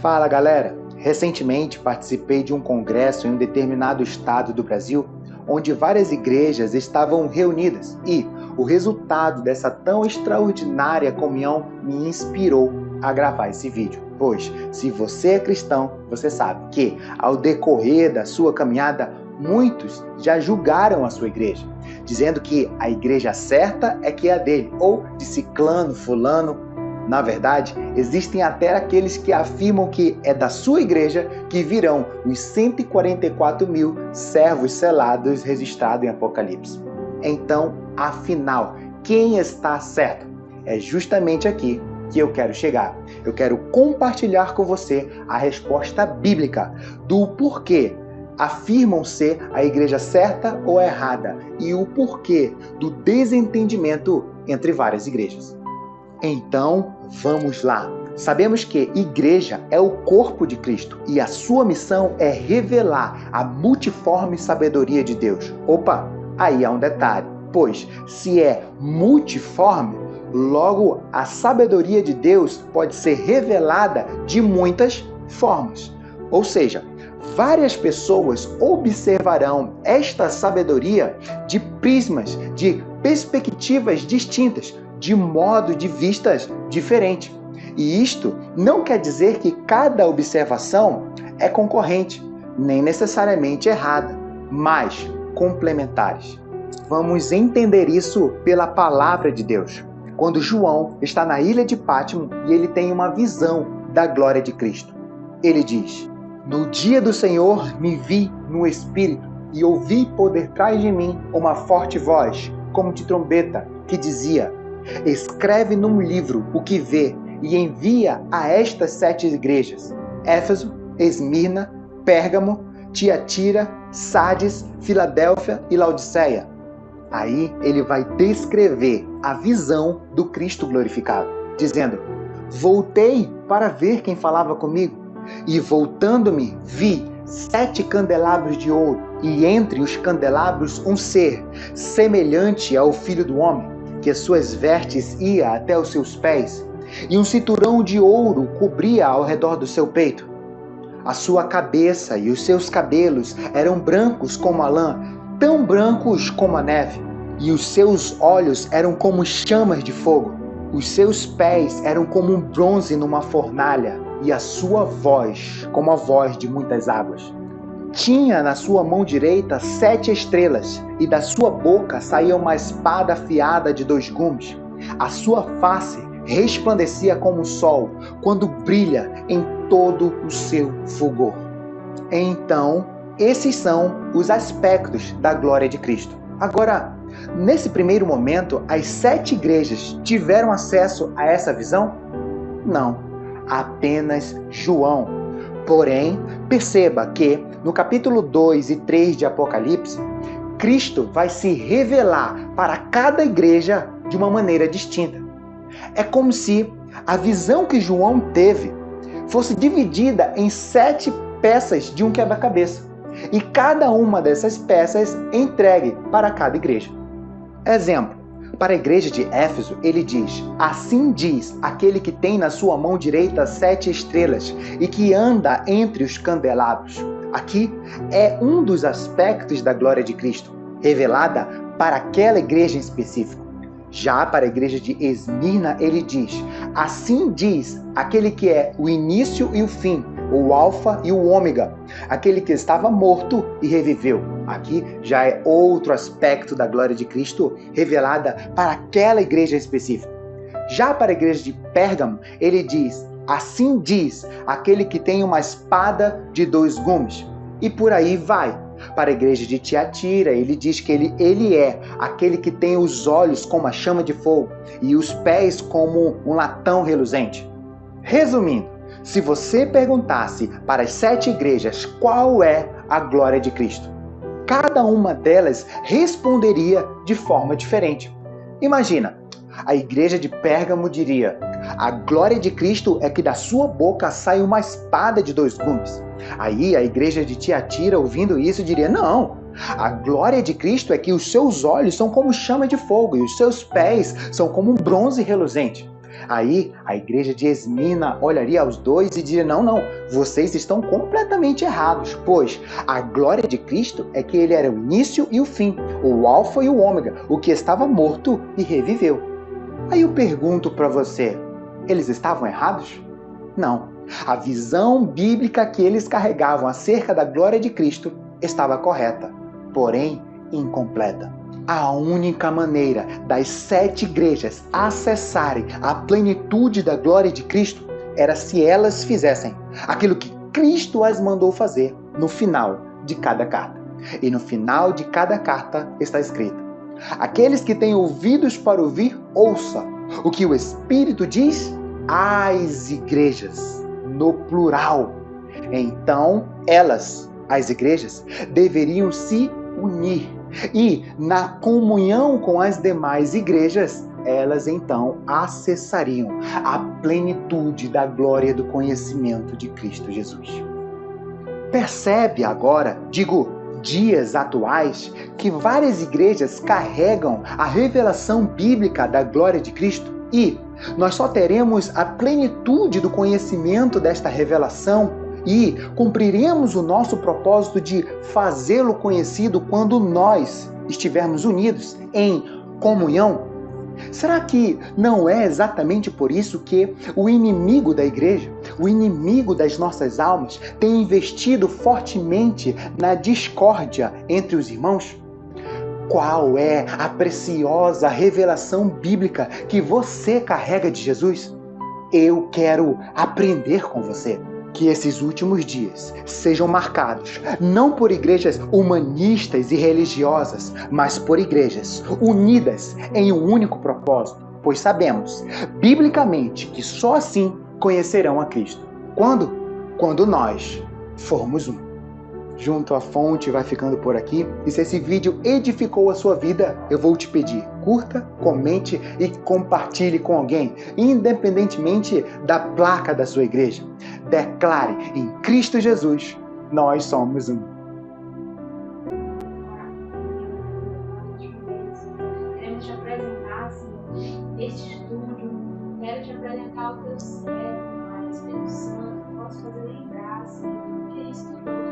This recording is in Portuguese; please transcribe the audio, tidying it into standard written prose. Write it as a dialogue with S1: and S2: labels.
S1: Fala galera! Recentemente participei de um congresso em um determinado estado do Brasil, onde várias igrejas estavam reunidas e o resultado dessa tão extraordinária comunhão me inspirou a gravar esse vídeo. Pois, se você é cristão, você sabe que ao decorrer da sua caminhada, muitos já julgaram a sua igreja, dizendo que a igreja certa é que é a dele, ou de ciclano, fulano. Na verdade, existem até aqueles que afirmam que é da sua igreja que virão os 144 mil servos selados registrados em Apocalipse. Então, afinal, quem está certo? É justamente aqui que eu quero chegar. Eu quero compartilhar com você a resposta bíblica do porquê afirmam ser a igreja certa ou errada e o porquê do desentendimento entre várias igrejas. Então, vamos lá. Sabemos que igreja é o corpo de Cristo e a sua missão é revelar a multiforme sabedoria de Deus. Opa, aí há um detalhe, pois se é multiforme, logo a sabedoria de Deus pode ser revelada de muitas formas. Ou seja, várias pessoas observarão esta sabedoria de prismas, de perspectivas distintas, de modo de vistas diferente. E isto não quer dizer que cada observação é concorrente, nem necessariamente errada, mas complementares. Vamos entender isso pela palavra de Deus. Quando João está na ilha de Pátimo e ele tem uma visão da glória de Cristo. Ele diz: "No dia do Senhor me vi no Espírito e ouvi por detrás de mim uma forte voz, como de trombeta, que dizia: escreve num livro o que vê e envia a estas 7 igrejas: Éfeso, Esmirna, Pérgamo, Tiatira, Sardes, Filadélfia e Laodiceia." Aí ele vai descrever a visão do Cristo glorificado, dizendo: "Voltei para ver quem falava comigo, e voltando-me vi 7 candelabros de ouro, e entre os candelabros um ser, semelhante ao Filho do Homem, que as suas vestes ia até os seus pés, e um cinturão de ouro cobria ao redor do seu peito. A sua cabeça e os seus cabelos eram brancos como a lã, tão brancos como a neve, e os seus olhos eram como chamas de fogo. Os seus pés eram como um bronze numa fornalha, e a sua voz como a voz de muitas águas. Tinha na sua mão direita 7 estrelas, e da sua boca saía uma espada afiada de 2 gumes. A sua face resplandecia como o sol, quando brilha em todo o seu fulgor." Então, esses são os aspectos da glória de Cristo. Agora, nesse primeiro momento, as 7 igrejas tiveram acesso a essa visão? Não, apenas João. Porém, perceba que no capítulo 2 e 3 de Apocalipse, Cristo vai se revelar para cada igreja de uma maneira distinta. É como se a visão que João teve fosse dividida em 7 peças de um quebra-cabeça, e cada uma dessas peças entregue para cada igreja. Exemplo, para a igreja de Éfeso, ele diz: "Assim diz aquele que tem na sua mão direita 7 estrelas e que anda entre os candelabros." Aqui é um dos aspectos da glória de Cristo, revelada para aquela igreja em específico. Já para a igreja de Esmirna, ele diz: "Assim diz aquele que é o início e o fim, o alfa e o ômega, aquele que estava morto e reviveu." Aqui já é outro aspecto da glória de Cristo revelada para aquela igreja específica. Já para a igreja de Pérgamo, ele diz: "Assim diz aquele que tem uma espada de 2 gumes." E por aí vai. Para a igreja de Tiatira, ele diz que ele é aquele que tem os olhos como a chama de fogo e os pés como um latão reluzente. Resumindo, se você perguntasse para as 7 igrejas qual é a glória de Cristo, cada uma delas responderia de forma diferente. Imagina, a igreja de Pérgamo diria: "A glória de Cristo é que da sua boca sai uma espada de 2 gumes." Aí a igreja de Tiatira, ouvindo isso, diria: "Não, a glória de Cristo é que os seus olhos são como chama de fogo e os seus pés são como um bronze reluzente." Aí a igreja de Esmirna olharia aos dois e diria: não, vocês estão completamente errados, pois a glória de Cristo é que ele era o início e o fim, o alfa e o ômega, o que estava morto e reviveu. Aí eu pergunto para você, eles estavam errados? Não. A visão bíblica que eles carregavam acerca da glória de Cristo estava correta, porém incompleta. A única maneira das 7 igrejas acessarem a plenitude da glória de Cristo era se elas fizessem aquilo que Cristo as mandou fazer no final de cada carta. E no final de cada carta está escrito: aqueles que têm ouvidos para ouvir, ouça o que o Espírito diz às igrejas, no plural. Então, elas, as igrejas, deveriam se unir. E, na comunhão com as demais igrejas, elas então acessariam a plenitude da glória do conhecimento de Cristo Jesus. Percebe agora, dias atuais, que várias igrejas carregam a revelação bíblica da glória de Cristo e nós só teremos a plenitude do conhecimento desta revelação e cumpriremos o nosso propósito de fazê-lo conhecido quando nós estivermos unidos em comunhão? Será que não é exatamente por isso que o inimigo da igreja, o inimigo das nossas almas, tem investido fortemente na discórdia entre os irmãos? Qual é a preciosa revelação bíblica que você carrega de Jesus? Eu quero aprender com você. Que esses últimos dias sejam marcados não por igrejas humanistas e religiosas, mas por igrejas unidas em um único propósito, pois sabemos, biblicamente, que só assim conhecerão a Cristo. Quando? Quando nós formos um. Junto à Fonte vai ficando por aqui. E se esse vídeo edificou a sua vida, eu vou te pedir, curta, comente e compartilhe com alguém, independentemente da placa da sua igreja. Declare, em Cristo Jesus, nós somos um.
S2: Queremos te apresentar, Senhor, este estudo. Quero te apresentar o teu servo, Pai, Espírito Santo, que posso fazer lembrar, Senhor, que ele estudou.